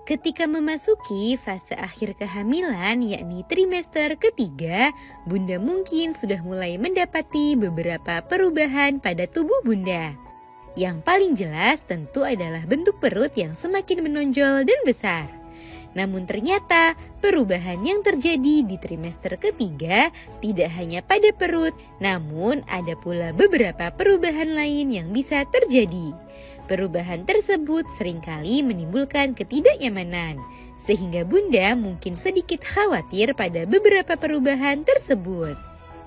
Ketika memasuki fase akhir kehamilan, yakni trimester ketiga, Bunda mungkin sudah mulai mendapati beberapa perubahan pada tubuh Bunda. Yang paling jelas tentu adalah bentuk perut yang semakin menonjol dan besar. Namun ternyata perubahan yang terjadi di trimester ketiga tidak hanya pada perut, namun ada pula beberapa perubahan lain yang bisa terjadi. Perubahan tersebut seringkali menimbulkan ketidaknyamanan, sehingga Bunda mungkin sedikit khawatir pada beberapa perubahan tersebut.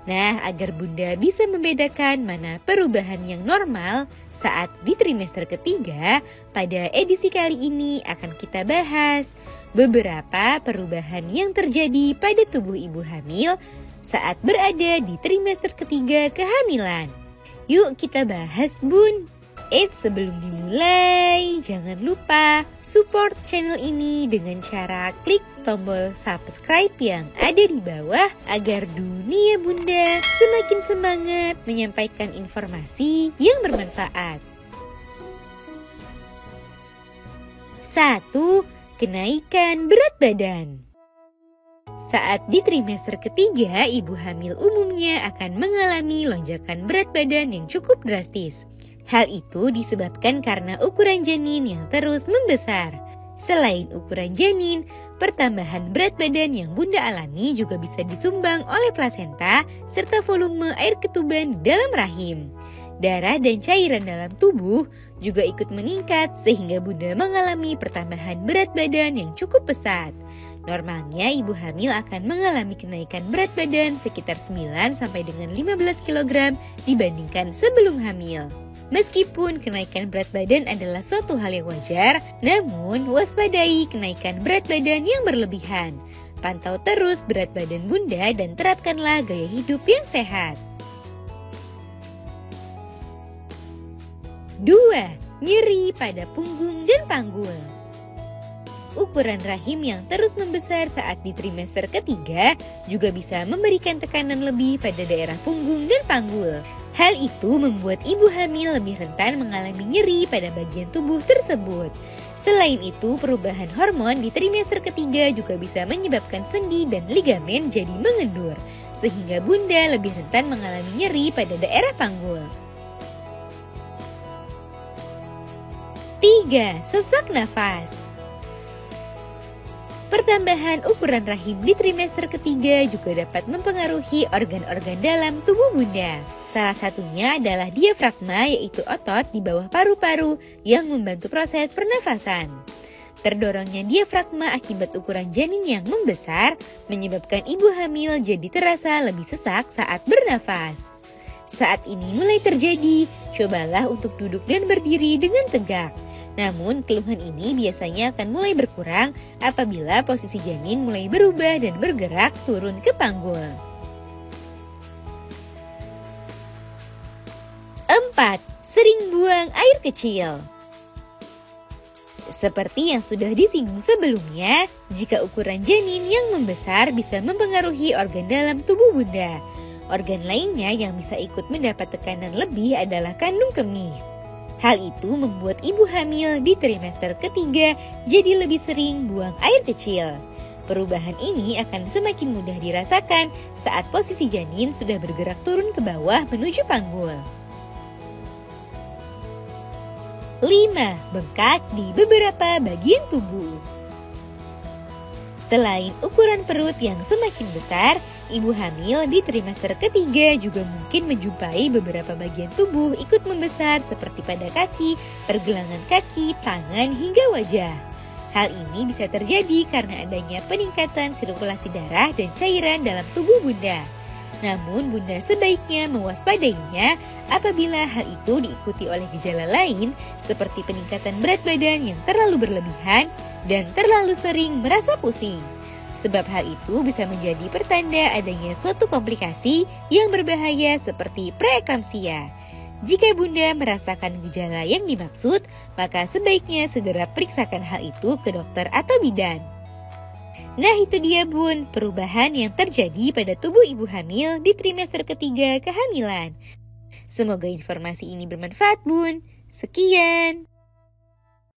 Nah, agar Bunda bisa membedakan mana perubahan yang normal saat di trimester ketiga, pada edisi kali ini akan kita bahas beberapa perubahan yang terjadi pada tubuh ibu hamil saat berada di trimester ketiga kehamilan. Yuk kita bahas, Bun. Sebelum dimulai, jangan lupa support channel ini dengan cara klik tombol subscribe yang ada di bawah agar dunia Bunda semakin semangat menyampaikan informasi yang bermanfaat. 1. Kenaikan berat badan. Saat di trimester ketiga, ibu hamil umumnya akan mengalami lonjakan berat badan yang cukup drastis. Hal itu disebabkan karena ukuran janin yang terus membesar. Selain ukuran janin, pertambahan berat badan yang Bunda alami juga bisa disumbang oleh plasenta serta volume air ketuban di dalam rahim. Darah dan cairan dalam tubuh juga ikut meningkat sehingga Bunda mengalami pertambahan berat badan yang cukup pesat. Normalnya ibu hamil akan mengalami kenaikan berat badan sekitar 9 sampai dengan 15 kg dibandingkan sebelum hamil. Meskipun kenaikan berat badan adalah suatu hal yang wajar, namun waspadai kenaikan berat badan yang berlebihan. Pantau terus berat badan Bunda dan terapkanlah gaya hidup yang sehat. 2. Nyeri pada punggung dan panggul. Ukuran rahim yang terus membesar saat di trimester ketiga juga bisa memberikan tekanan lebih pada daerah punggung dan panggul. Hal itu membuat ibu hamil lebih rentan mengalami nyeri pada bagian tubuh tersebut. Selain itu, perubahan hormon di trimester ketiga juga bisa menyebabkan sendi dan ligamen jadi mengendur, sehingga Bunda lebih rentan mengalami nyeri pada daerah panggul. 3. Sesak nafas. Pertambahan ukuran rahim di trimester ketiga juga dapat mempengaruhi organ-organ dalam tubuh Bunda. Salah satunya adalah diafragma, yaitu otot di bawah paru-paru yang membantu proses pernafasan. Terdorongnya diafragma akibat ukuran janin yang membesar menyebabkan ibu hamil jadi terasa lebih sesak saat bernafas. Saat ini mulai terjadi, cobalah untuk duduk dan berdiri dengan tegak. Namun, keluhan ini biasanya akan mulai berkurang apabila posisi janin mulai berubah dan bergerak turun ke panggul. 4. Sering buang air kecil. Seperti yang sudah disinggung sebelumnya, jika ukuran janin yang membesar bisa mempengaruhi organ dalam tubuh Bunda. Organ lainnya yang bisa ikut mendapat tekanan lebih adalah kandung kemih. Hal itu membuat ibu hamil di trimester ketiga jadi lebih sering buang air kecil. Perubahan ini akan semakin mudah dirasakan saat posisi janin sudah bergerak turun ke bawah menuju panggul. 5. Bengkak di beberapa bagian tubuh. Selain ukuran perut yang semakin besar, ibu hamil di trimester ketiga juga mungkin menjumpai beberapa bagian tubuh ikut membesar seperti pada kaki, pergelangan kaki, tangan, hingga wajah. Hal ini bisa terjadi karena adanya peningkatan sirkulasi darah dan cairan dalam tubuh Bunda. Namun Bunda sebaiknya mewaspadainya apabila hal itu diikuti oleh gejala lain seperti peningkatan berat badan yang terlalu berlebihan dan terlalu sering merasa pusing. Sebab hal itu bisa menjadi pertanda adanya suatu komplikasi yang berbahaya seperti preeklamsia. Jika Bunda merasakan gejala yang dimaksud, maka sebaiknya segera periksakan hal itu ke dokter atau bidan. Nah itu dia Bun, perubahan yang terjadi pada tubuh ibu hamil di trimester ketiga kehamilan. Semoga informasi ini bermanfaat Bun. Sekian.